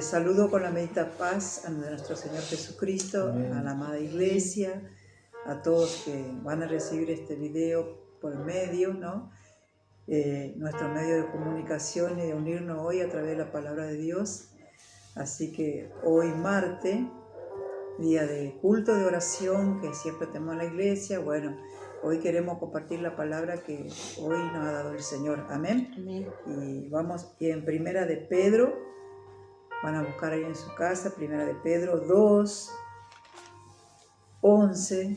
Saludo con la bendita paz a nuestro Señor Jesucristo, a la amada Iglesia, a todos que van a recibir este video por medio, ¿no? Nuestro medio de comunicación y de unirnos hoy a través de la palabra de Dios. Así que hoy martes, día de culto de oración que siempre tenemos en la iglesia, bueno, hoy queremos compartir la palabra que hoy nos ha dado el Señor. Amén. Amén. Y vamos en Primera de Pedro, van a buscar ahí en su casa, Primera de Pedro 2, 11,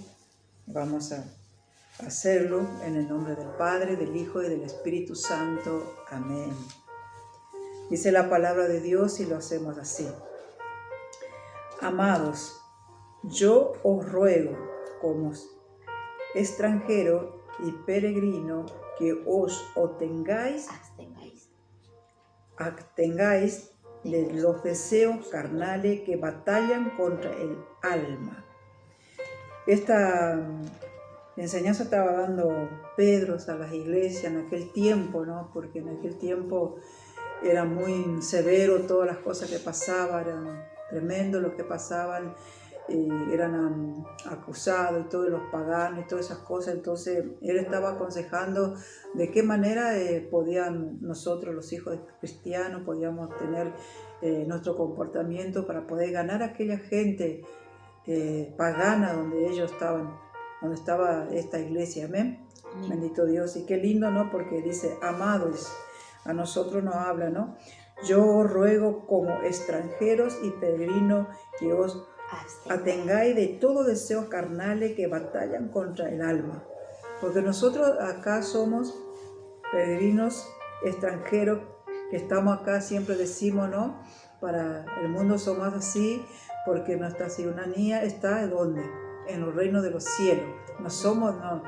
vamos a hacerlo en el nombre del Padre, del Hijo y del Espíritu Santo. Amén. Dice la palabra de Dios y lo hacemos así. Amados, yo os ruego como extranjero y peregrino que os abstengáis de los deseos carnales que batallan contra el alma. Esta enseñanza estaba dando Pedro a las iglesias en aquel tiempo, ¿no? Porque en aquel tiempo era muy severo todas las cosas que pasaban, eran tremendo lo que pasaban, eran acusados y todos los paganos y todas esas cosas. Entonces él estaba aconsejando de qué manera podían nosotros, los hijos cristianos, podíamos tener nuestro comportamiento para poder ganar a aquella gente pagana donde ellos estaban, donde estaba esta iglesia. Amén. Amén. Bendito Dios. Y qué lindo, ¿no? Porque dice, amados, a nosotros nos habla, ¿no? Yo os ruego como extranjeros y peregrinos que os atengáis de todos deseos carnales que batallan contra el alma. Porque nosotros acá somos peregrinos extranjeros que estamos acá, siempre decimos, ¿no? Para el mundo somos así, porque nuestra ciudadanía está ¿en dónde? En los reinos de los cielos. No somos, no,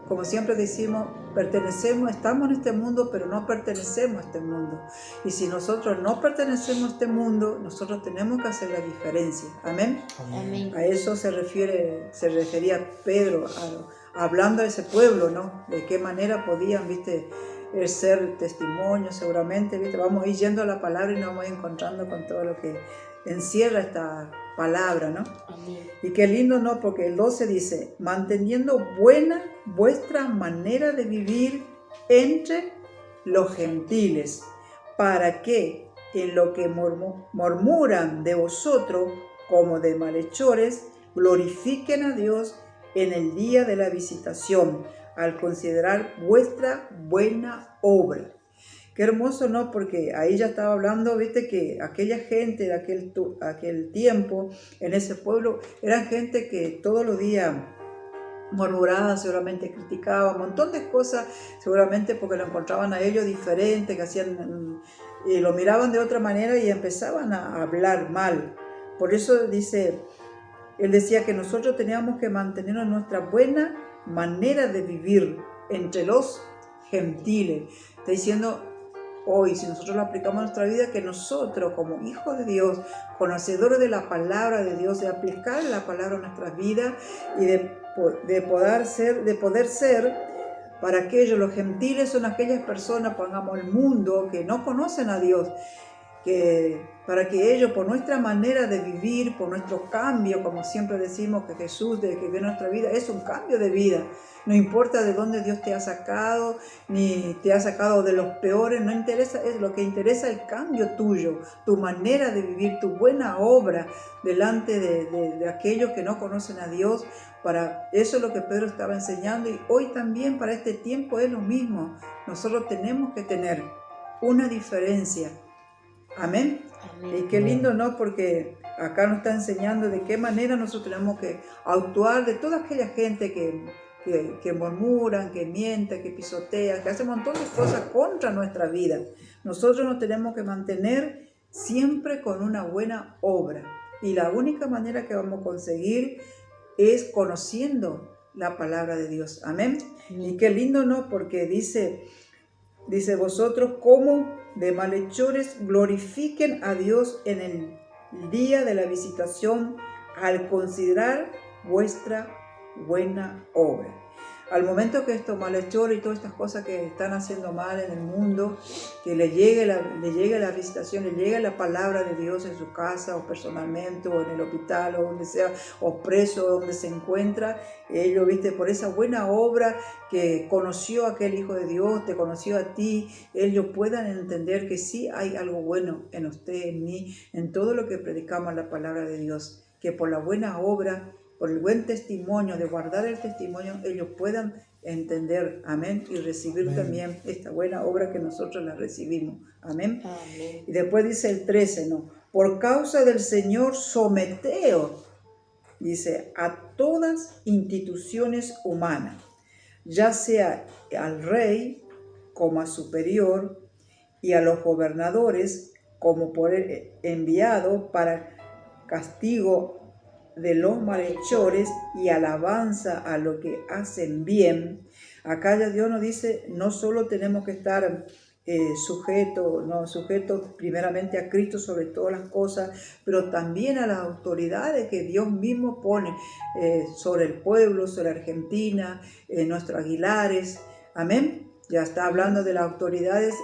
como siempre decimos, pertenecemos, estamos en este mundo, pero no pertenecemos a este mundo. Y si nosotros no pertenecemos a este mundo, nosotros tenemos que hacer la diferencia. Amén. Amén. A eso se refería Pedro, hablando a ese pueblo, ¿no? De qué manera podían, ¿viste? Ser testimonio, seguramente, ¿viste? Vamos a ir yendo a la palabra y nos vamos a ir encontrando con todo lo que encierra esta palabra, ¿no? Amén. Y qué lindo, ¿no? Porque el 12 dice, manteniendo buena vuestra manera de vivir entre los gentiles, para que en lo que murmuran de vosotros como de malhechores, glorifiquen a Dios en el día de la visitación, al considerar vuestra buena obra. Qué hermoso, ¿no? Porque ahí ya estaba hablando, viste, que aquella gente de aquel tiempo, en ese pueblo, eran gente que todos los días murmuraba, seguramente criticaba, un montón de cosas, seguramente porque lo encontraban a ellos diferente, que hacían, lo miraban de otra manera y empezaban a hablar mal. Por eso dice, él decía que nosotros teníamos que mantener nuestra buena manera de vivir entre los gentiles. Está diciendo hoy, si nosotros lo aplicamos a nuestra vida, que nosotros como hijos de Dios, conocedores de la palabra de Dios, de aplicar la palabra a nuestras vidas y de poder ser para aquellos, los gentiles son aquellas personas, pongamos el mundo, que no conocen a Dios, que para que ellos, por nuestra manera de vivir, por nuestro cambio, como siempre decimos que Jesús, desde que viene a nuestra vida, es un cambio de vida. No importa de dónde Dios te ha sacado, ni te ha sacado de los peores, no interesa, es lo que interesa el cambio tuyo, tu manera de vivir, tu buena obra delante de aquellos que no conocen a Dios. Para eso es lo que Pedro estaba enseñando, y hoy también para este tiempo es lo mismo. Nosotros tenemos que tener una diferencia. Amén. Amén. Y qué lindo, ¿no? Porque acá nos está enseñando de qué manera nosotros tenemos que actuar de toda aquella gente que murmuran, que mienten, que pisotean, que hace un montón de cosas contra nuestra vida. Nosotros nos tenemos que mantener siempre con una buena obra. Y la única manera que vamos a conseguir es conociendo la palabra de Dios. Amén. Amén. Y qué lindo, ¿no? Porque dice vosotros como de malhechores glorifiquen a Dios en el día de la visitación al considerar vuestra buena obra. al momento que estos malhechores y todas estas cosas que están haciendo mal en el mundo, que le llegue la visitación, le llegue la palabra de Dios en su casa o personalmente o en el hospital o donde sea, o preso donde se encuentra, ellos, viste, por esa buena obra que conoció a aquel Hijo de Dios, te conoció a ti, ellos puedan entender que sí hay algo bueno en usted, en mí, en todo lo que predicamos la palabra de Dios, que por la buena obra, por el buen testimonio, de guardar el testimonio, ellos puedan entender, amén, y recibir Amén. También esta buena obra que nosotros la recibimos, amén. Amén. Y después dice el 13, ¿no? Por causa del Señor someteos, dice, a todas instituciones humanas, ya sea al rey como a superior y a los gobernadores como por él enviado para castigo de los malhechores y alabanza a lo que hacen bien. Acá ya Dios nos dice, no solo tenemos que estar sujetos primeramente a Cristo sobre todas las cosas, pero también a las autoridades que Dios mismo pone sobre el pueblo, sobre Argentina, nuestros Aguilares, amén. Ya está hablando de las autoridades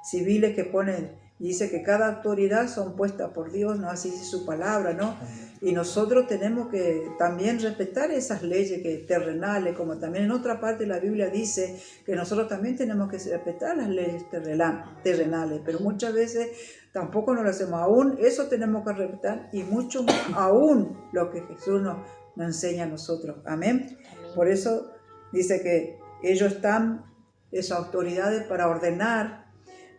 civiles que ponen, dice que cada autoridad son puestas por Dios, ¿no? Así dice su palabra, ¿no? Y nosotros tenemos que también respetar esas leyes terrenales, como también en otra parte de la Biblia dice que nosotros también tenemos que respetar las leyes terrenales, pero muchas veces tampoco nos lo hacemos. Aún eso tenemos que respetar y mucho más aún lo que Jesús nos enseña a nosotros. Amén. Por eso dice que ellos están, esas autoridades, para ordenar,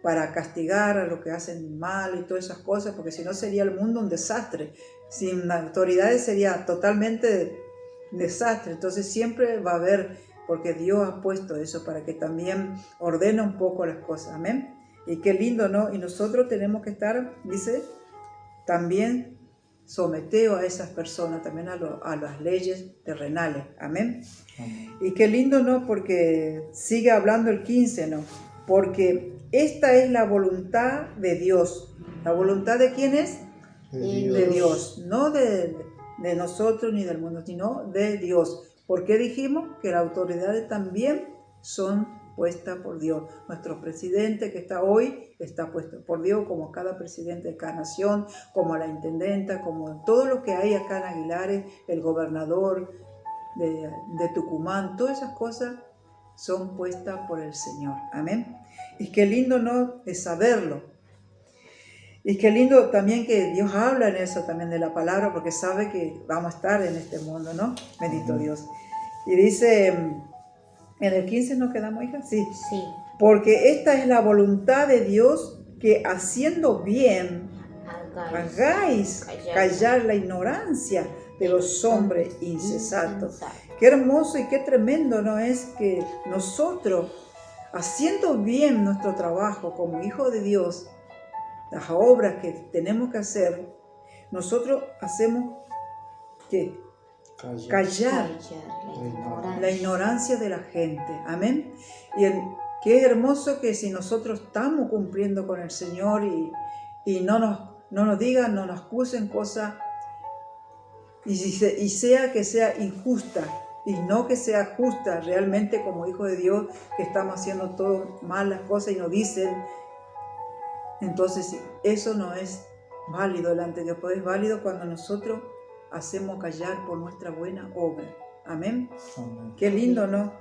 para castigar a los que hacen mal y todas esas cosas, porque si no sería el mundo un desastre. Sin autoridades sería totalmente desastre. Entonces siempre va a haber, porque Dios ha puesto eso para que también ordene un poco las cosas. Amén. Y qué lindo, ¿no? Y nosotros tenemos que estar, dice, también someteo a esas personas, también a las leyes terrenales. Amén. Y qué lindo, ¿no? Porque sigue hablando el 15, ¿no? Porque esta es la voluntad de Dios. ¿La voluntad de quién es? De Dios. No de nosotros ni del mundo, sino de Dios. ¿Por qué dijimos que las autoridades también son puestas por Dios? Nuestro presidente que está hoy está puesto por Dios, como cada presidente de cada nación, como la intendenta, como todo lo que hay acá en Aguilares, el gobernador de Tucumán, todas esas cosas son puestas por el Señor. Amén. Y qué lindo, ¿no?, es saberlo. Y qué lindo también que Dios habla en eso también de la palabra, porque sabe que vamos a estar en este mundo, ¿no? Bendito Dios. Y dice, en el 15 nos quedamos, hija, sí. Sí. Porque esta es la voluntad de Dios, que haciendo bien hagáis callar la ignorancia de los hombres insensatos. Qué hermoso y qué tremendo, ¿no? Es que nosotros, haciendo bien nuestro trabajo como hijos de Dios, las obras que tenemos que hacer, nosotros hacemos que callar la ignorancia de la gente. Amén. Y qué hermoso que si nosotros estamos cumpliendo con el Señor y no nos digan, no nos acusen cosas, y sea que sea injusta, y no que sea justa realmente como hijos de Dios, que estamos haciendo todo mal las cosas y nos dicen, entonces eso no es válido delante de Dios, pues es válido cuando nosotros hacemos callar por nuestra buena obra. Amén. Amén. Qué lindo, ¿no?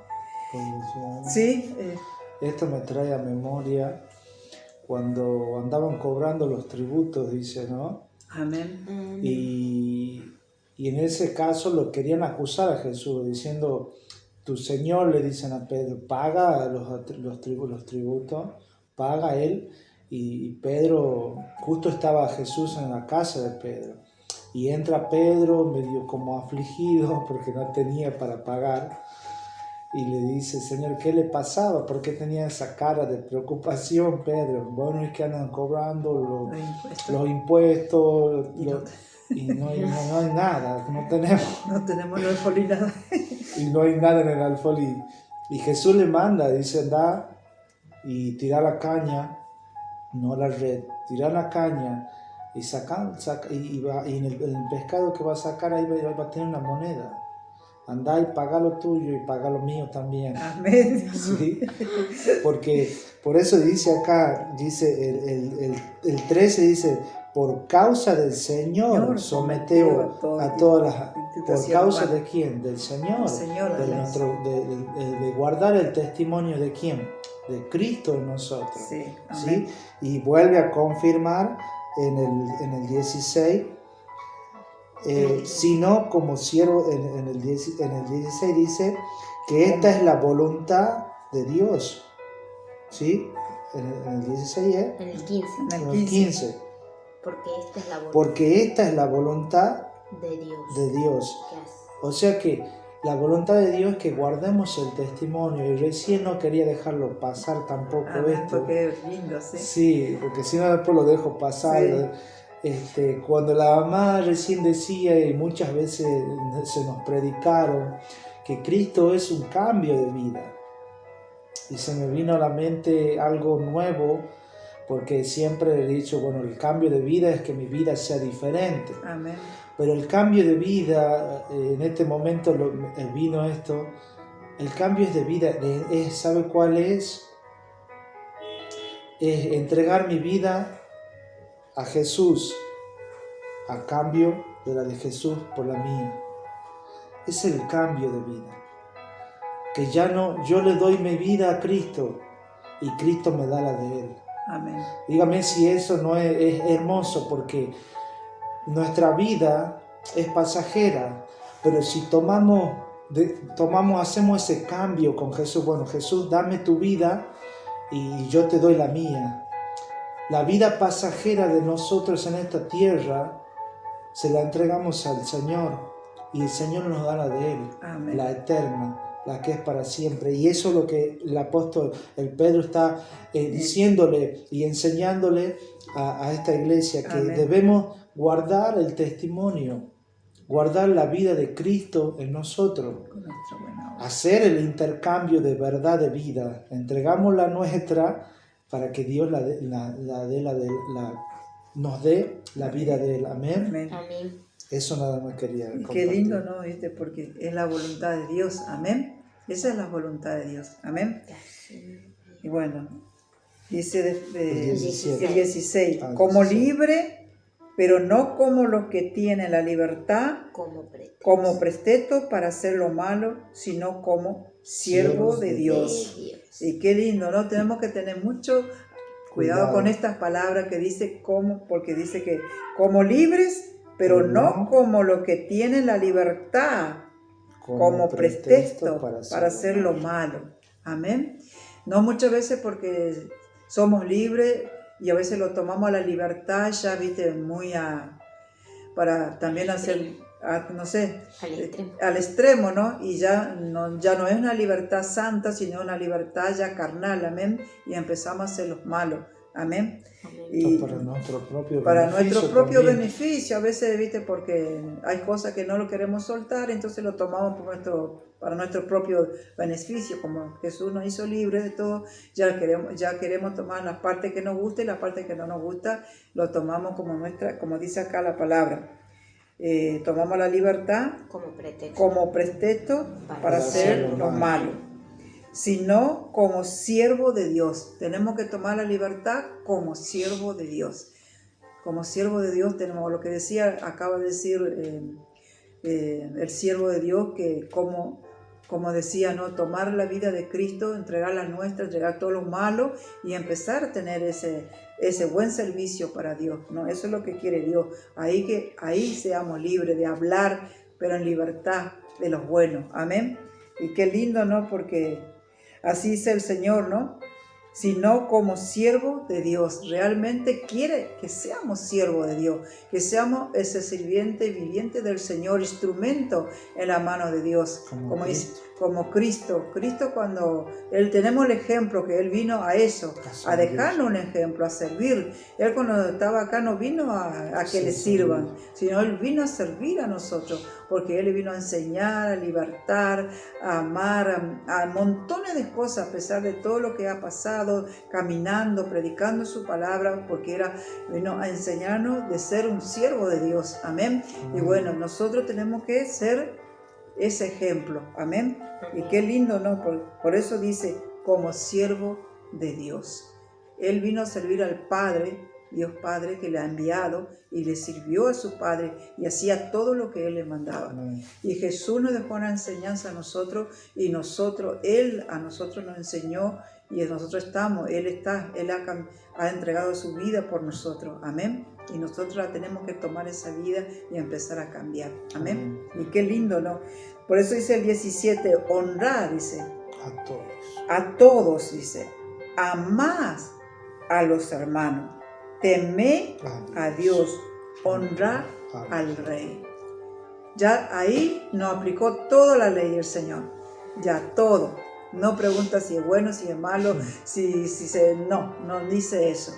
Sí. Esto me trae a memoria cuando andaban cobrando los tributos, dice, ¿no? Amén. Y en ese caso lo querían acusar a Jesús, diciendo, tu Señor, le dicen a Pedro, paga los tributos, paga él. Y Pedro, justo estaba Jesús en la casa de Pedro, y entra Pedro medio como afligido porque no tenía para pagar, y le dice, Señor, ¿qué le pasaba? ¿Por qué tenía esa cara de preocupación, Pedro? Bueno, es que andan cobrando los impuestos y no hay nada, no tenemos el alfolí nada. Y no hay nada en el alfolí. Y Jesús le manda, dice, anda y tira la caña, no la red, tira la caña y en el pescado que va a sacar ahí va a tener una moneda. andá y pagá lo tuyo y pagá lo mío también. Amén. ¿Sí? Porque por eso dice acá, dice el 13 dice, por causa del Señor someteo a todas las... ¿Por causa de quién? Del Señor. De guardar el testimonio de quién? De Cristo en nosotros. Sí, ¿sí? Y vuelve a confirmar en el 16, sino como siervo, en el 16 dice que esta es la voluntad de Dios. ¿Sí? En el 16 es. En el 15. En el 15. Porque esta es la voluntad de Dios. O sea que la voluntad de Dios es que guardemos el testimonio. Y recién no quería dejarlo pasar tampoco esto. Porque es lindo, sí. Sí, porque si no después lo dejo pasar. Sí. Cuando la mamá recién decía, y muchas veces se nos predicaron, que Cristo es un cambio de vida. Y se me vino a la mente algo nuevo, porque siempre he dicho, bueno, el cambio de vida es que mi vida sea diferente. Amén. Pero el cambio de vida, en este momento vino esto, el cambio de vida, ¿sabe cuál es? Es entregar mi vida a Jesús, a cambio de la de Jesús por la mía. Es el cambio de vida. Que ya no, yo le doy mi vida a Cristo y Cristo me da la de Él. Amén. Dígame si eso no es hermoso, porque nuestra vida es pasajera, pero si hacemos ese cambio con Jesús, bueno, Jesús, dame tu vida y yo te doy la mía. La vida pasajera de nosotros en esta tierra se la entregamos al Señor y el Señor nos da la de Él. Amén. La eterna, la que es para siempre. Y eso es lo que el apóstol, el Pedro, está diciéndole y enseñándole a esta iglesia, que Amén. Debemos guardar el testimonio, guardar la vida de Cristo en nosotros, hacer el intercambio de verdad de vida, entregamos la nuestra para que Dios nos dé la vida de Él. Amén. Amén. Eso nada más quería compartir. Qué lindo, ¿no? ¿Viste? Porque es la voluntad de Dios. Amén. Esa es la voluntad de Dios. Amén. Y bueno, dice el 16, como libre, pero no como los que tienen la libertad como pretexto para hacer lo malo, sino como siervo de Dios. Y qué lindo, ¿no? Tenemos que tener mucho cuidado con estas palabras que dice como, porque dice que como libres, pero no como los que tienen la libertad como pretexto para hacer lo malo. Amén. No muchas veces porque somos libres y a veces lo tomamos a la libertad ya, viste, muy para también hacer, no sé, al extremo, ¿no? Y ya no es una libertad santa, sino una libertad ya carnal, amén. Y empezamos a hacer los malos. Amén. Y para nuestro propio beneficio, a veces, viste, porque hay cosas que no lo queremos soltar, entonces lo tomamos para nuestro propio beneficio. Como Jesús nos hizo libres de todo, ya queremos tomar la parte que nos gusta, y la parte que no nos gusta lo tomamos como nuestra, como dice acá la palabra. Tomamos la libertad como pretexto para hacer lo malo, sino como siervo de Dios. Tenemos que tomar la libertad como siervo de Dios. Como siervo de Dios tenemos lo que acaba de decir el siervo de Dios, que como decía, ¿no? Tomar la vida de Cristo, entregar la nuestra, entregar todo lo malo y empezar a tener ese buen servicio para Dios, ¿no? Eso es lo que quiere Dios. Ahí seamos libres de hablar, pero en libertad de los buenos. Amén. Y qué lindo, ¿no? Porque así dice el Señor, ¿no? Sino como siervo de Dios. Realmente quiere que seamos siervos de Dios, que seamos ese sirviente viviente del Señor, instrumento en la mano de Dios, como Cristo. Cristo, cuando tenemos el ejemplo que Él vino a eso, a dejarnos un ejemplo, a servir. Él cuando estaba acá no vino a que le sirvan, sino Él vino a servir a nosotros, porque Él vino a enseñar, a libertar, a amar, a montones de cosas, a pesar de todo lo que ha pasado, caminando, predicando su palabra, porque vino a enseñarnos de ser un siervo de Dios. Amén. Y bueno, nosotros tenemos que ser ese ejemplo. Amén. Y qué lindo, ¿no? Por eso dice, como siervo de Dios. Él vino a servir al Padre, Dios Padre, que le ha enviado y le sirvió a su Padre y hacía todo lo que Él le mandaba. Amén. Y Jesús nos dejó una enseñanza a nosotros y Él a nosotros nos enseñó y nosotros estamos, Él ha entregado su vida por nosotros. Amén. Y nosotros la tenemos que tomar esa vida y empezar a cambiar. Amén. Y qué lindo, ¿no? Por eso dice el 17, honrar, dice. A todos. A todos, dice. Amad a los hermanos. Temed a Dios. Honrar al Rey. Ya ahí nos aplicó toda la ley del Señor. Ya todo. No pregunta si es bueno, si es malo, no dice eso.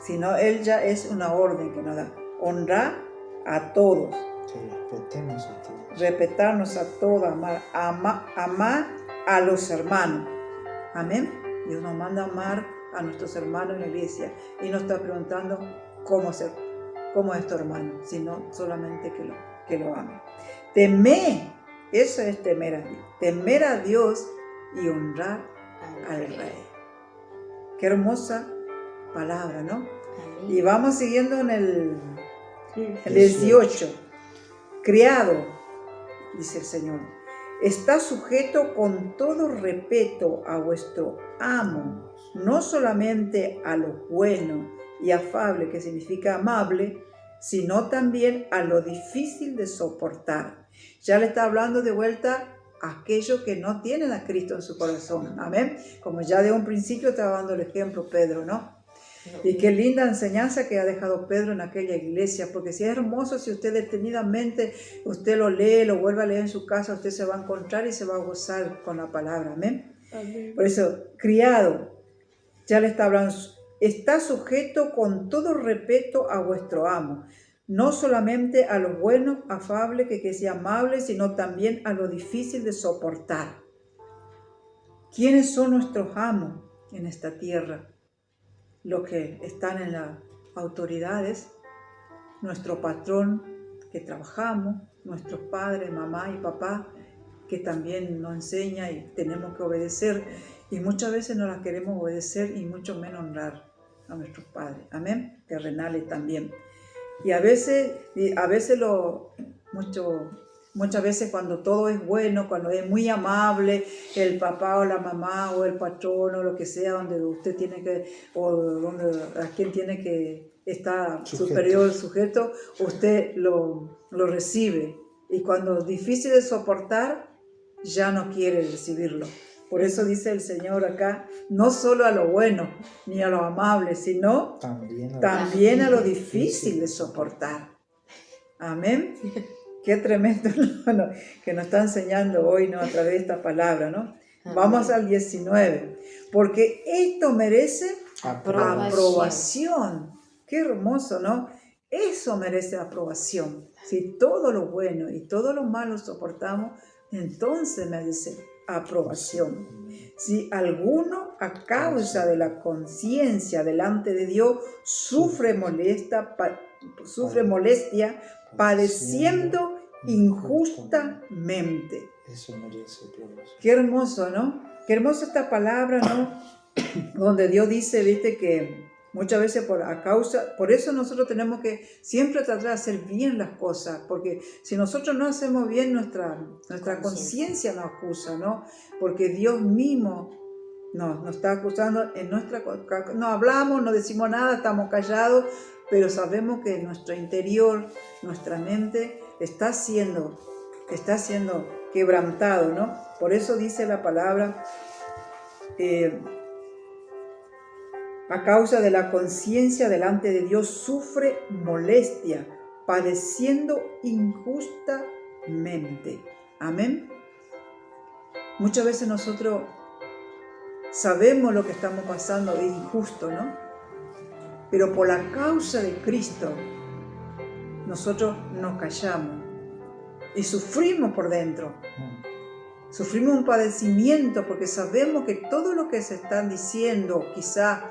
Sino Él ya es una orden que nos da. Honrar a todos. Que respetemos a todos. Respetarnos a todos, amar a los hermanos. Amén. Dios nos manda a amar a nuestros hermanos en la iglesia y nos está preguntando cómo es tu hermano, sino solamente que lo ame. Temer, eso es temer a Dios. Temer a Dios y honrar al Rey. Qué hermosa palabra, ¿no? Amén. Y vamos siguiendo en el 18. Criado, dice el Señor, está sujeto con todo respeto a vuestro amo, no solamente a lo bueno y afable, que significa amable, sino también a lo difícil de soportar. Ya le está hablando de vuelta a aquellos que no tienen a Cristo en su corazón. Amén. Como ya de un principio estaba dando el ejemplo Pedro, ¿no? Y qué linda enseñanza que ha dejado Pedro en aquella iglesia, porque si es hermoso, si usted detenidamente, usted lo lee, lo vuelve a leer en su casa, usted se va a encontrar y se va a gozar con la palabra. Amén. Amén. Por eso, criado, ya le está hablando, está sujeto con todo respeto a vuestro amo, no solamente a lo bueno, afable, que sea amable, sino también a lo difícil de soportar. ¿Quiénes son nuestros amos en esta tierra? Los que están en las autoridades, nuestro patrón que trabajamos, nuestros padres, mamá y papá, que también nos enseña y tenemos que obedecer, y muchas veces no las queremos obedecer y mucho menos honrar a nuestros padres, amén, terrenales también. Y muchas veces cuando todo es bueno, cuando es muy amable, el papá o la mamá o el patrón o lo que sea, donde usted tiene que, o donde a quien tiene que estar superior, sujeto, usted lo recibe. Y cuando es difícil de soportar, ya no quiere recibirlo. Por eso dice el Señor acá, no solo a lo bueno ni a lo amable, sino también a lo difícil de soportar. Amén. Qué tremendo, ¿no? Que nos está enseñando hoy, ¿no? A través de esta palabra, ¿no? Amén. Vamos al 19. Porque esto merece aprobación. Qué hermoso, ¿no? Eso merece aprobación. Si todo lo bueno y todo lo malo soportamos, entonces merece aprobación. Si alguno a causa de la conciencia delante de Dios sufre molestia padeciendo injustamente. Eso merece aprobación. Qué hermoso, ¿no? Qué hermosa esta palabra, ¿no? Donde Dios dice, viste, que muchas veces por eso nosotros tenemos que siempre tratar de hacer bien las cosas, porque si nosotros no hacemos bien, nuestra conciencia nos acusa, ¿no? Porque Dios mismo nos está acusando no hablamos, no decimos nada, estamos callados, pero sabemos que nuestro interior, nuestra mente está siendo quebrantado, ¿no? Por eso dice la palabra, a causa de la conciencia delante de Dios sufre molestia, padeciendo injustamente. Amén. Muchas veces nosotros sabemos lo que estamos pasando es injusto, ¿no? Pero por la causa de Cristo, nosotros nos callamos y sufrimos por dentro. Sufrimos un padecimiento porque sabemos que todo lo que se están diciendo, quizá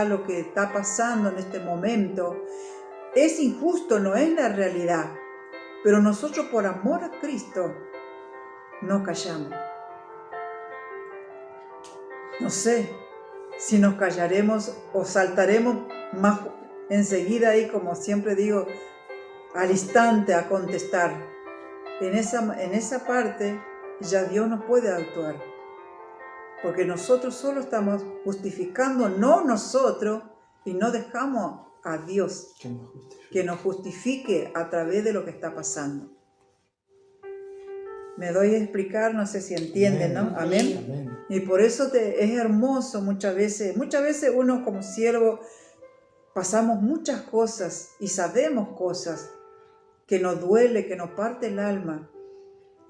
lo que está pasando en este momento, es injusto, no es la realidad. Pero nosotros por amor a Cristo no callamos. No sé si nos callaremos o saltaremos más enseguida ahí, como siempre digo, al instante a contestar. En esa parte ya Dios no puede actuar, porque nosotros solo estamos justificando, no nosotros, y no dejamos a Dios que nos justifique a través de lo que está pasando. Me doy a explicar, no sé si entienden, ¿no? Amén. Amén. Y por eso es hermoso muchas veces uno como siervo pasamos muchas cosas y sabemos cosas que nos duele, que nos parte el alma.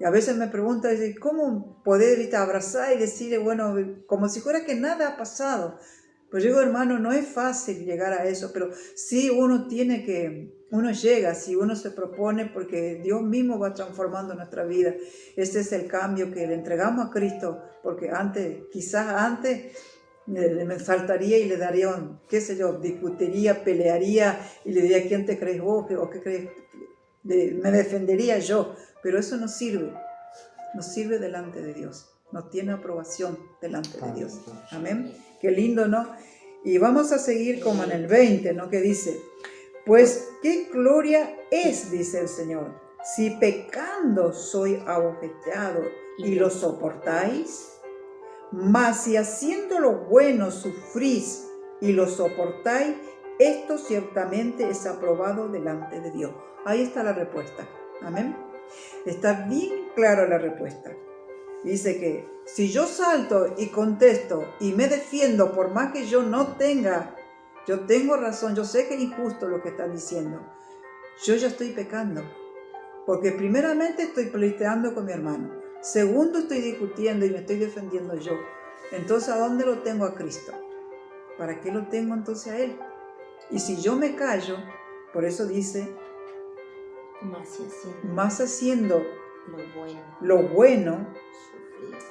Y a veces me preguntan, ¿cómo poder abrazar y decirle, bueno, como si fuera que nada ha pasado? Pues yo digo, hermano, no es fácil llegar a eso, pero sí uno llega, si uno se propone, porque Dios mismo va transformando nuestra vida. Este es el cambio que le entregamos a Cristo, porque quizás antes me faltaría y le daría, qué sé yo, discutiría, pelearía y le diría, ¿quién te crees vos? ¿O qué crees? Me defendería yo, pero eso no sirve delante de Dios, no tiene aprobación delante de Dios. Amén. Qué lindo, ¿no? Y vamos a seguir como en el 20, ¿no? Que dice, pues qué gloria es, dice el Señor, si pecando soy abofeteado y lo soportáis, mas si haciendo lo bueno sufrís y lo soportáis, esto ciertamente es aprobado delante de Dios. Ahí está la respuesta. Amén. Está bien clara la respuesta. Dice que si yo salto y contesto y me defiendo, por más que yo tengo razón, yo sé que es injusto lo que están diciendo, yo ya estoy pecando. Porque primeramente estoy pleiteando con mi hermano. Segundo, estoy discutiendo y me estoy defendiendo yo. Entonces, ¿a dónde lo tengo a Cristo? ¿Para qué lo tengo entonces a Él? Y si yo me callo, por eso dice, más haciendo lo bueno,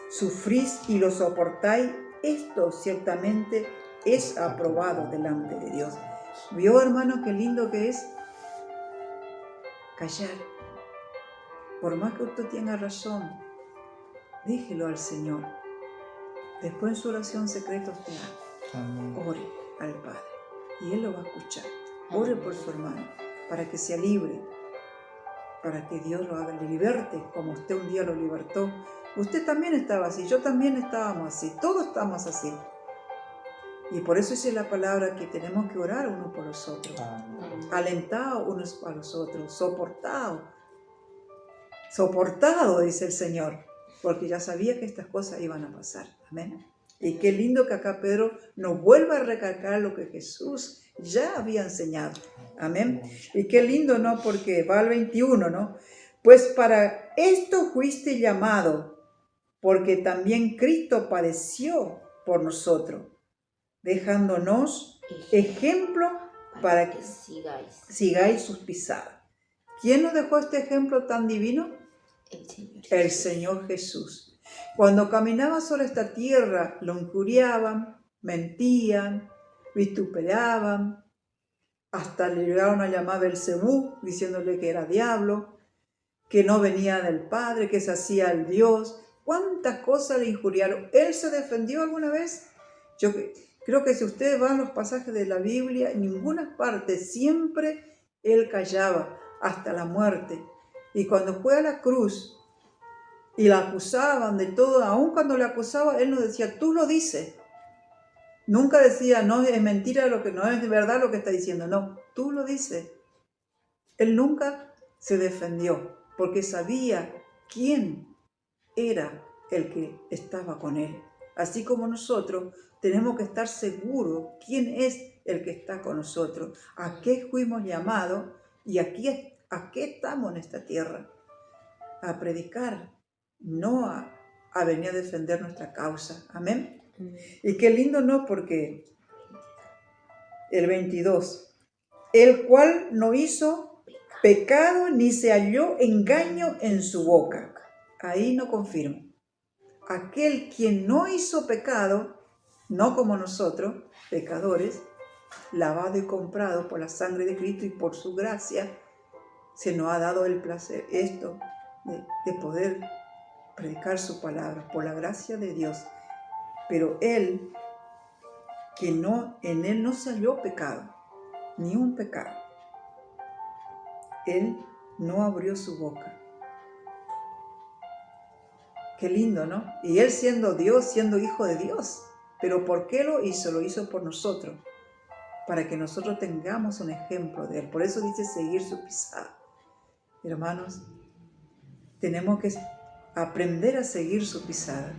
sufrís y lo soportáis, esto ciertamente es aprobado delante de Dios. ¿Vio, hermano, qué lindo que es? Callar. Por más que usted tenga razón, déjelo al Señor. Después en su oración secreta usted ore al Padre y Él lo va a escuchar. Ore por su hermano para que sea libre, para que Dios lo haga, le liberte como usted un día lo libertó. Usted también estaba así, yo también estábamos así, todos estamos así. Y por eso dice la palabra que tenemos que orar unos por los otros, alentados unos para los otros, soportado, dice el Señor, porque ya sabía que estas cosas iban a pasar. Amén. Y qué lindo que acá Pedro nos vuelva a recalcar lo que Jesús ya había enseñado. Amén. Y qué lindo, ¿no? Porque va al 21, ¿no? Pues para esto fuiste llamado, porque también Cristo padeció por nosotros, dejándonos ejemplo para que sigáis sus pisadas. ¿Quién nos dejó este ejemplo tan divino? El Señor Jesús. Cuando caminaba sobre esta tierra, lo injuriaban, mentían, vituperaban, hasta le llegaron a llamar Belcebú, diciéndole que era diablo, que no venía del Padre, que se hacía el Dios. ¿Cuántas cosas le injuriaron? ¿Él se defendió alguna vez? Yo creo que si ustedes van a los pasajes de la Biblia, en ninguna parte siempre él callaba hasta la muerte. Y cuando fue a la cruz y la acusaban de todo, aun cuando le acusaba, él no decía, tú lo dices. Nunca decía, no, es mentira lo que no es de verdad lo que está diciendo. No, tú lo dices. Él nunca se defendió porque sabía quién era el que estaba con él. Así como nosotros tenemos que estar seguros quién es el que está con nosotros, a qué fuimos llamados y a qué estamos en esta tierra. A predicar, no a venir a defender nuestra causa. Amén. Y qué lindo, ¿no? Porque el 22, el cual no hizo pecado ni se halló engaño en su boca. Ahí no confirmo. Aquel quien no hizo pecado, no como nosotros, pecadores, lavado y comprado por la sangre de Cristo y por su gracia, se nos ha dado el placer, esto, de poder predicar su palabra por la gracia de Dios. Pero él, en él no se halló pecado, ni un pecado. Él no abrió su boca. Qué lindo, ¿no? Y él siendo Dios, siendo hijo de Dios. Pero ¿por qué lo hizo? Lo hizo por nosotros, para que nosotros tengamos un ejemplo de él. Por eso dice seguir su pisada. Hermanos, tenemos que aprender a seguir su pisada.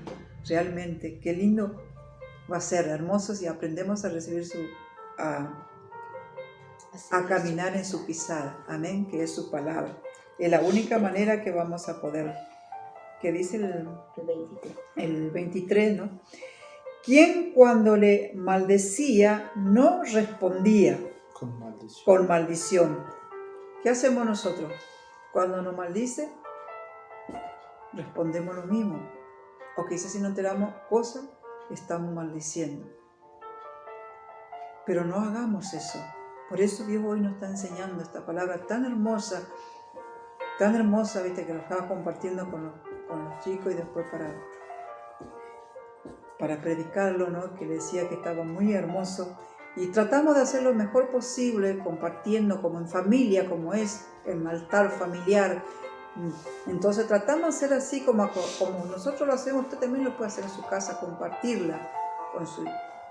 Realmente, qué lindo va a ser, hermoso si aprendemos a recibir a caminar en su pisada. Amén, que es su palabra. Es la única manera que vamos a poder. Que dice el 23, ¿no? Quien cuando le maldecía no respondía con maldición. ¿Qué hacemos nosotros? Cuando nos maldice, respondemos lo mismo. O quizás si no enteramos cosas, estamos maldiciendo. Pero no hagamos eso. Por eso Dios hoy nos está enseñando esta palabra tan hermosa, ¿viste? Que lo estaba compartiendo con los chicos y después para predicarlo, ¿no? Que le decía que estaba muy hermoso. Y tratamos de hacer lo mejor posible, compartiendo como en familia, como es el altar familiar. Entonces tratamos de hacer así como nosotros lo hacemos. Usted también lo puede hacer en su casa, compartirla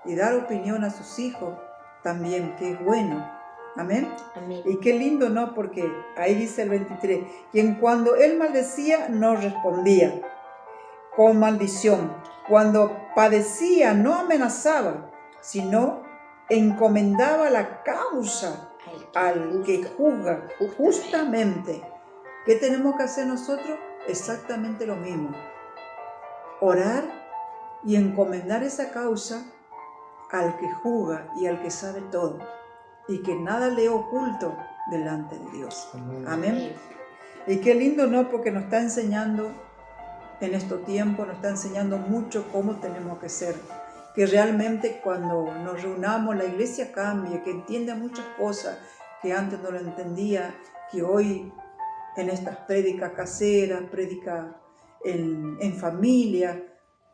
y dar opinión a sus hijos también, que es bueno. Amén. Amén. Y qué lindo, ¿no? Porque ahí dice el 23, quien cuando él maldecía no respondía con maldición, cuando padecía no amenazaba, sino encomendaba la causa al que juzga justamente. ¿Qué tenemos que hacer nosotros? Exactamente lo mismo. Orar y encomendar esa causa al que juzga y al que sabe todo, y que nada le oculto delante de Dios. Amén. Y qué lindo, ¿no? Porque nos está enseñando en estos tiempos, nos está enseñando mucho cómo tenemos que ser. Que realmente cuando nos reunamos la iglesia cambie, que entienda muchas cosas que antes no lo entendía, que hoy en estas prédicas caseras, prédicas en familia,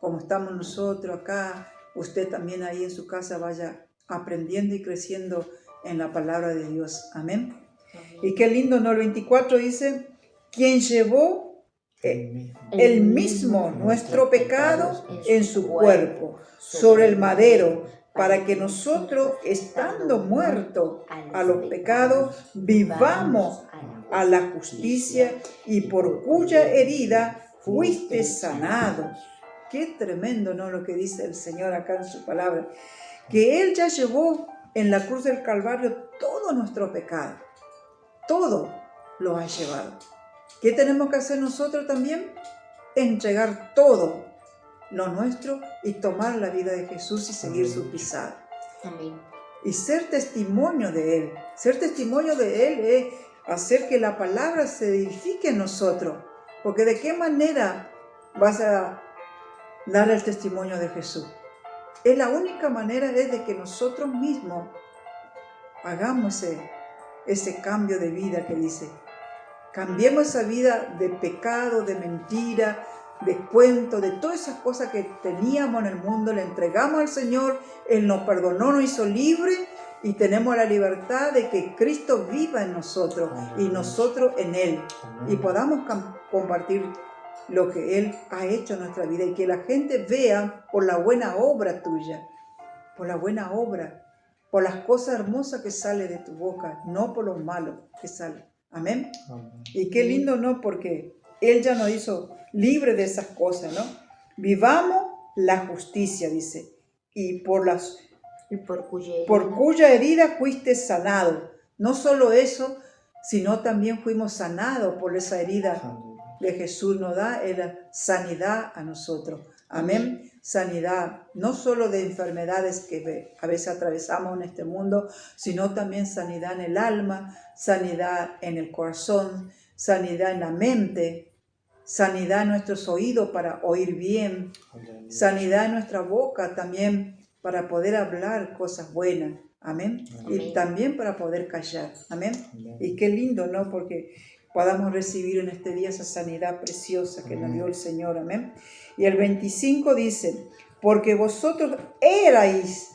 como estamos nosotros acá, usted también ahí en su casa vaya aprendiendo y creciendo en la palabra de Dios. Amén. Y qué lindo, ¿no? El 24 dice, quien llevó el mismo nuestro pecado en su cuerpo, sobre el madero, para que nosotros, estando muertos a los pecados, vivamos a la justicia, y por cuya herida fuiste sanado. Qué tremendo, ¿no? Lo que dice el Señor acá en su palabra, que Él ya llevó en la cruz del Calvario todo nuestro pecado, todo lo ha llevado. ¿Qué tenemos que hacer nosotros también? Entregar todo lo nuestro y tomar la vida de Jesús y seguir su pisada. Amén. Y ser testimonio de Él. Ser testimonio de Él es hacer que la palabra se edifique en nosotros. Porque ¿de qué manera vas a dar el testimonio de Jesús? Es la única manera es de que nosotros mismos hagamos ese cambio de vida que dice. Cambiemos esa vida de pecado, de mentira, de cuento, de todas esas cosas que teníamos en el mundo, le entregamos al Señor, Él nos perdonó, nos hizo libres y tenemos la libertad de que Cristo viva en nosotros y nosotros en Él. Y podamos compartir lo que Él ha hecho en nuestra vida y que la gente vea por la buena obra tuya, por la buena obra, por las cosas hermosas que salen de tu boca, no por lo malo que sale. Amén. Y qué lindo, ¿no? Porque Él ya nos hizo libre de esas cosas, ¿no? Vivamos la justicia, dice, y por cuya herida fuiste sanado. No solo eso, sino también fuimos sanados por esa herida de Jesús. Nos da la sanidad a nosotros. Amén. Sanidad, no solo de enfermedades que a veces atravesamos en este mundo, sino también sanidad en el alma, sanidad en el corazón, sanidad en la mente, sanidad en nuestros oídos para oír bien, sanidad en nuestra boca también para poder hablar cosas buenas. Amén. Y también para poder callar. Amén. Y qué lindo, ¿no? Porque podamos recibir en este día esa sanidad preciosa que nos dio el Señor, amén. Y el 25 dice, porque vosotros erais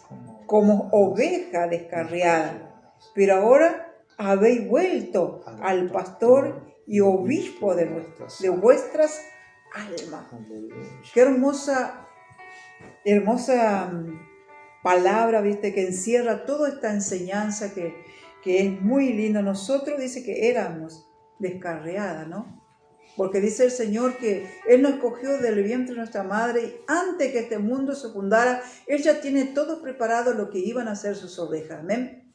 como oveja descarriada, pero ahora habéis vuelto al pastor y obispo de vuestras almas. Qué hermosa palabra, viste, que encierra toda esta enseñanza que es muy linda. Nosotros dice que éramos descarriadas, ¿no? Porque dice el Señor que Él nos escogió del vientre de nuestra madre y antes que este mundo se fundara, Él ya tiene todo preparado lo que iban a ser sus ovejas, amén.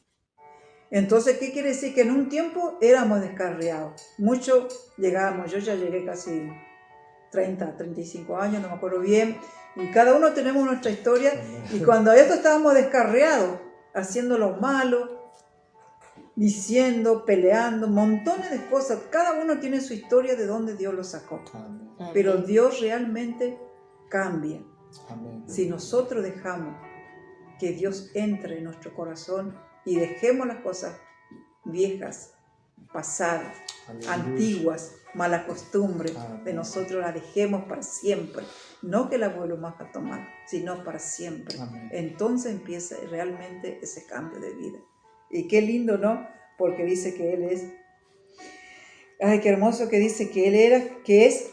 Entonces, ¿qué quiere decir? Que en un tiempo éramos descarriados. Muchos llegábamos, yo ya llegué casi 30, 35 años, no me acuerdo bien, y cada uno tenemos nuestra historia, y cuando esto estábamos descarriados, haciendo lo malo, diciendo, peleando, montones de cosas, cada uno tiene su historia de dónde Dios lo sacó. Amén. Pero Dios realmente cambia. Amén. Si nosotros dejamos que Dios entre en nuestro corazón y dejemos las cosas viejas, pasadas, Aleluya. antiguas, malas costumbres Amén. de nosotros, las dejemos para siempre. No que la volvamos a tomar, sino para siempre. Amén. Entonces empieza realmente ese cambio de vida. Y qué lindo, ¿no? Porque dice que Él es... Ay, qué hermoso que dice que es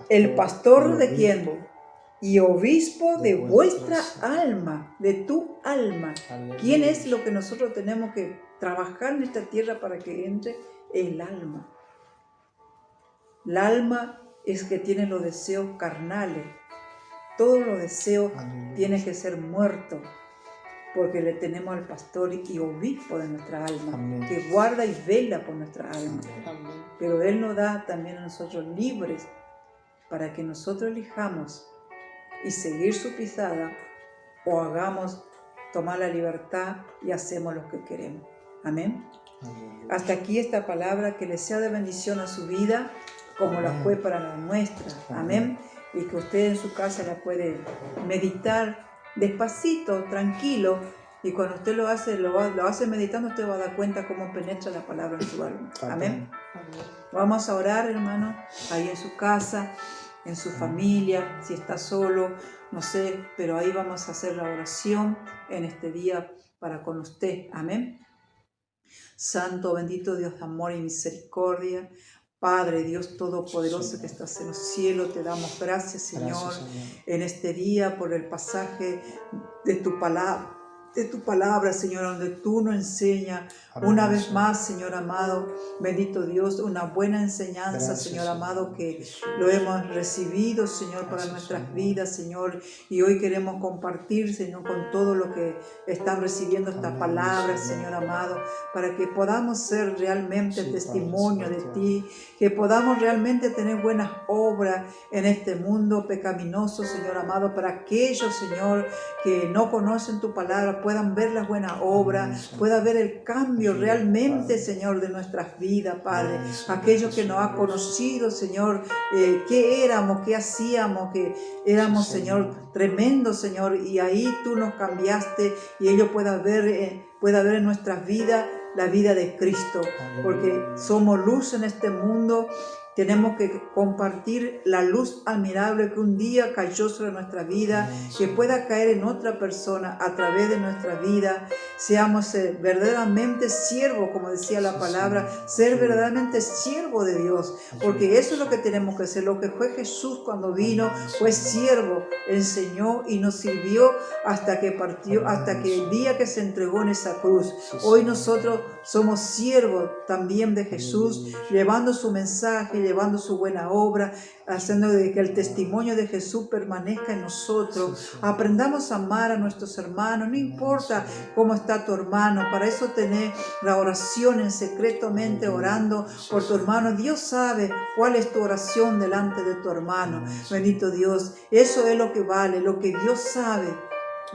el pastor de quién? Y obispo de vuestra alma, de tu alma. Aleluya. ¿Quién es lo que nosotros tenemos que trabajar en esta tierra para que entre? El alma. El alma es que tiene los deseos carnales. Todos los deseos Aleluya. tienen que ser muertos, porque le tenemos al pastor y obispo de nuestra alma, Amén. que guarda y vela por nuestra alma. Amén. Pero Él nos da también a nosotros libres para que nosotros elijamos y seguir su pisada, o hagamos tomar la libertad y hacemos lo que queremos. Amén. Aleluya. Hasta aquí esta palabra, que le sea de bendición a su vida como la fue para la nuestra. Amén. Y que usted en su casa la puede meditar despacito, tranquilo, y cuando usted lo hace meditando, usted va a dar cuenta cómo penetra la palabra en su alma. Amén. Amén. Vamos a orar, hermano, ahí en su casa, en su familia, si está solo, no sé, pero ahí vamos a hacer la oración en este día para con usted. Amén. Santo, bendito Dios de amor y misericordia, Padre Dios Todopoderoso que estás en los cielos, te damos gracias, Señor, Gracias, Señor. en este día por el pasaje de tu palabra, Señor, donde tú nos enseñas una vez más, Señor amado, bendito Dios, una buena enseñanza, Gracias, Señor Señor. amado, que lo hemos recibido, Señor, para Gracias, nuestras Señor. vidas, Señor, y hoy queremos compartir, Señor, con todo lo que están recibiendo esta Amén, palabra, Señor. Señor amado, para que podamos ser realmente Sí, testimonio Padre de Santo. ti, que podamos realmente tener buenas obras en este mundo pecaminoso, Señor amado, para aquellos, Señor, que no conocen tu palabra, puedan ver las buenas obras, Amén, Señor. pueda ver el cambio Ayuda, realmente, Padre. Señor, de nuestras vidas, Padre. Amén, Señor Aquellos que nos Jesús. ha conocido, Señor, qué éramos, qué hacíamos, que éramos, Sí, Señor, Señor. tremendo, Señor, y ahí tú nos cambiaste y ellos puedan ver en nuestras vidas la vida de Cristo, porque somos luz en este mundo. Tenemos que compartir la luz admirable que un día cayó sobre nuestra vida, Amén, que Señor. pueda caer en otra persona a través de nuestra vida. Seamos verdaderamente siervos, como decía la Sí, palabra, Señor. ser Sí. verdaderamente siervo de Dios, porque eso es lo que tenemos que ser. Lo que fue Jesús cuando vino Amén, fue Señor. siervo, enseñó y nos sirvió hasta que partió, Amén, hasta que el Señor. día que se entregó en esa cruz. Sí, Hoy Señor. nosotros somos siervos también de Jesús, Aleluya. llevando su mensaje, llevando su buena obra, haciendo de que el testimonio de Jesús permanezca en nosotros. Sí, Señor. Aprendamos a amar a nuestros hermanos, no Amén, importa Señor. cómo está tu hermano. Para eso tener la oración en secretamente, Aleluya. orando por tu hermano. Dios sabe cuál es tu oración delante de tu hermano. Amén, Señor. Bendito Dios, eso es lo que vale, lo que Dios sabe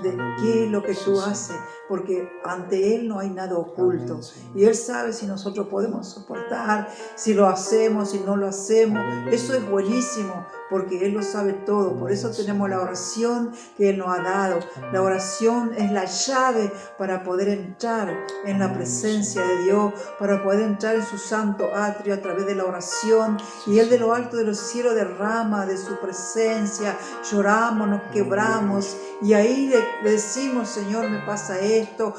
de Aleluya. qué es lo que Sí, tú Señor. haces. porque ante Él no hay nada oculto. Y Él sabe si nosotros podemos soportar, si lo hacemos, si no lo hacemos. Eso es buenísimo, porque Él lo sabe todo. Por eso tenemos la oración que Él nos ha dado. La oración es la llave para poder entrar en la presencia de Dios, para poder entrar en su santo atrio a través de la oración. Y Él de lo alto de los cielos derrama de su presencia. Lloramos, nos quebramos y ahí le decimos: Señor, me pasa esto,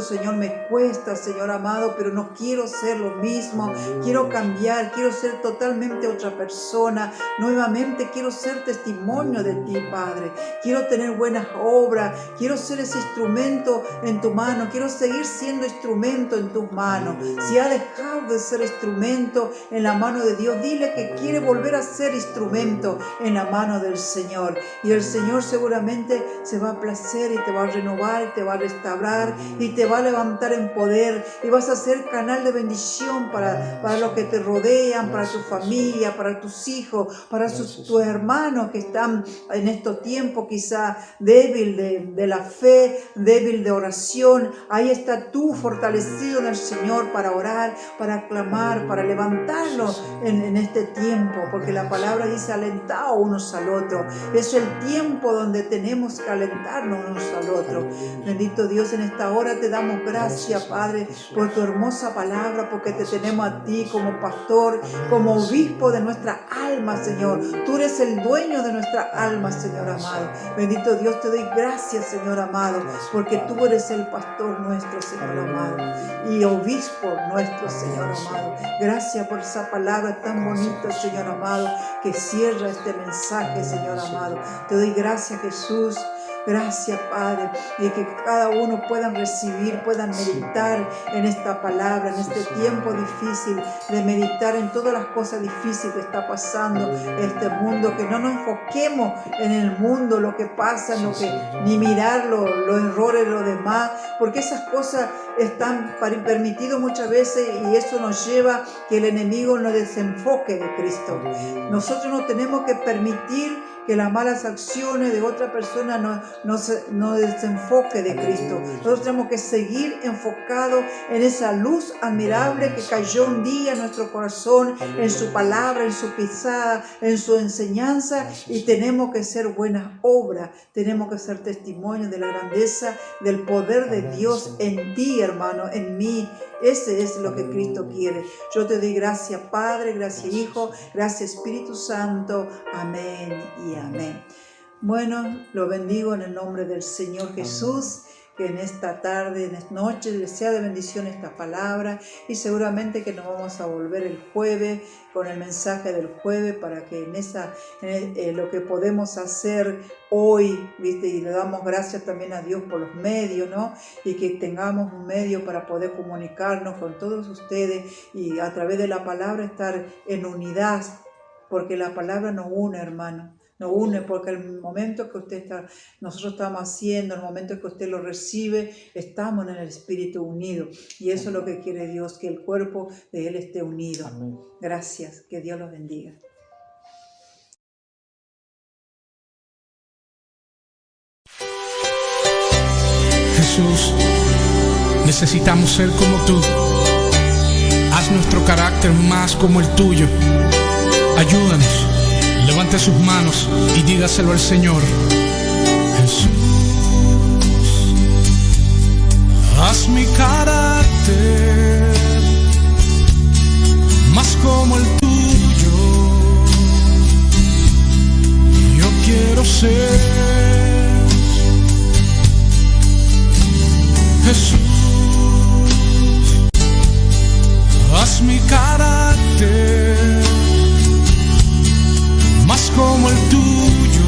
Señor, me cuesta, Señor amado, pero no quiero ser lo mismo, quiero cambiar, quiero ser totalmente otra persona. Nuevamente quiero ser testimonio de ti, Padre. Quiero tener buenas obras, quiero ser ese instrumento en tu mano, quiero seguir siendo instrumento en tus manos. Si ha dejado de ser instrumento en la mano de Dios, dile que quiere volver a ser instrumento en la mano del Señor. Y el Señor seguramente se va a placer y te va a renovar y te va a restaurar y te va a levantar en poder, y vas a ser canal de bendición para los que te rodean, para tu familia, para tus hijos, para tus hermanos que están en estos tiempos quizá débil de la fe, débil de oración. Ahí está tú fortalecido en el Señor para orar, para clamar, para levantarnos en este tiempo, porque la palabra dice: alentaos unos al otro. Es el tiempo donde tenemos que alentarnos unos al otro. Bendito Dios, en esta hora te damos gracias, Padre, por tu hermosa palabra, porque te tenemos a ti como pastor, como obispo de nuestra alma, Señor. Tú eres el dueño de nuestra alma, Señor amado. Bendito Dios, te doy gracias, Señor amado, porque tú eres el pastor nuestro, Señor amado, y obispo nuestro, Señor amado. Gracias por esa palabra tan bonita, Señor amado, que cierra este mensaje, Señor amado. Te doy gracias, Jesús. Gracias, Padre, y que cada uno puedan recibir, puedan meditar en esta palabra, en este tiempo difícil, de meditar en todas las cosas difíciles que está pasando en este mundo, que no nos enfoquemos en el mundo, lo que pasa, ni mirar los errores de los demás, porque esas cosas están permitidas muchas veces y eso nos lleva que el enemigo nos desenfoque de Cristo. Nosotros no tenemos que permitir que las malas acciones de otra persona nos desenfoque de Cristo. Nosotros tenemos que seguir enfocados en esa luz admirable que cayó un día en nuestro corazón, en su palabra, en su pisada, en su enseñanza, y tenemos que ser buenas obras, tenemos que ser testimonio de la grandeza, del poder de Dios en ti, hermano, en mí. Ese es lo que Cristo quiere. Yo te doy gracias, Padre, gracias, Hijo, gracias, Espíritu Santo. Amén y amén. Bueno, lo bendigo en el nombre del Señor Jesús. Que en esta tarde, en esta noche, les sea de bendición esta palabra, y seguramente que nos vamos a volver el jueves con el mensaje del jueves, para que lo que podemos hacer hoy, ¿viste? Y le damos gracias también a Dios por los medios, ¿no? Y que tengamos un medio para poder comunicarnos con todos ustedes y a través de la palabra estar en unidad, porque la palabra nos une, hermano. Nos une, porque el momento que nosotros estamos haciendo, el momento que usted lo recibe, estamos en el Espíritu unido. Y eso es lo que quiere Dios, que el cuerpo de Él esté unido. Amén. Gracias, que Dios los bendiga. Jesús, necesitamos ser como tú. Haz nuestro carácter más como el tuyo. Ayúdanos. Levante sus manos y dígaselo al Señor. Jesús, haz mi carácter más como el tuyo. Yo quiero ser. Jesús, haz mi carácter más como el tuyo.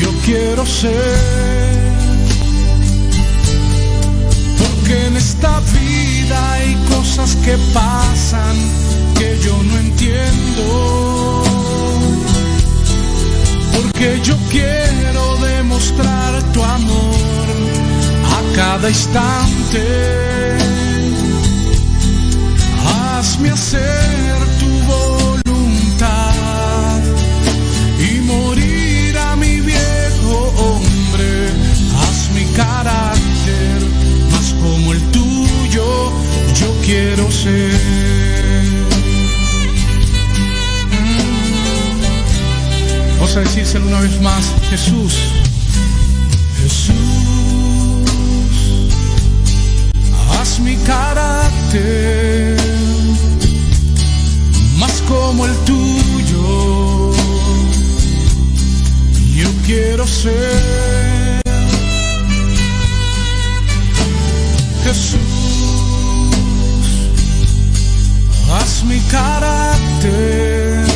Yo quiero ser, porque en esta vida hay cosas que pasan que yo no entiendo, porque yo quiero demostrar tu amor a cada instante. Hazme hacer tu voluntad y morir a mi viejo hombre Vamos a decírselo una vez más. Jesús, Jesús, haz mi carácter más como el tuyo. Yo quiero ser. Jesús, haz mi carácter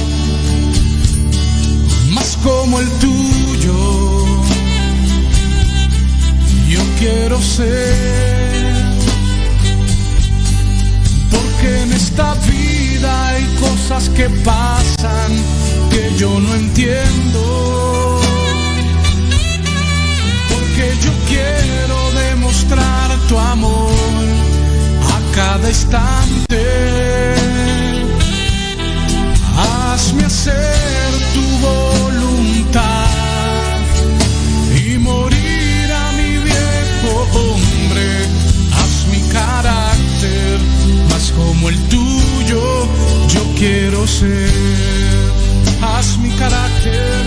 más como el tuyo. Yo quiero ser, porque en esta vida hay cosas que pasan que yo no entiendo, porque yo quiero demostrar tu amor a cada instante. Hazme hacer tu voluntad y morir a mi viejo hombre. Haz mi carácter más como el tuyo, yo quiero ser. Haz mi carácter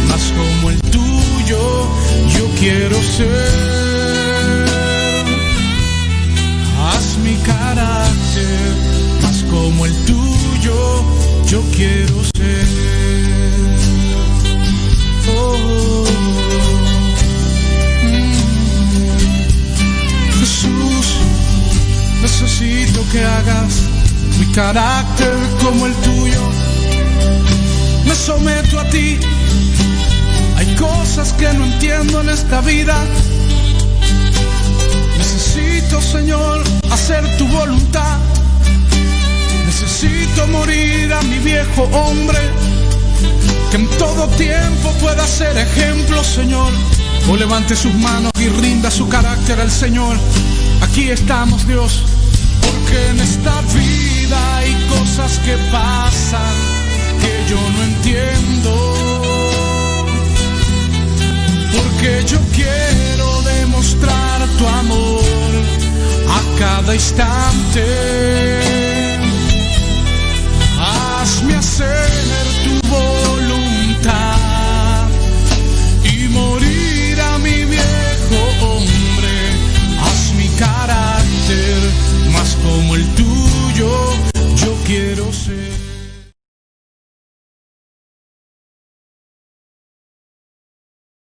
más como el tuyo, yo quiero ser. Haz mi carácter más como el tuyo, yo quiero ser. Jesús, necesito que hagas mi carácter como el tuyo. Me someto a ti. Hay cosas que no entiendo en esta vida. Necesito, Señor, hacer tu voluntad. Necesito morir a mi viejo hombre, que en todo tiempo pueda ser ejemplo, Señor. O levante sus manos y rinda su carácter al Señor. Aquí estamos, Dios, porque en esta vida hay cosas que pasan que yo no entiendo, porque yo quiero demostrar tu amor a cada instante.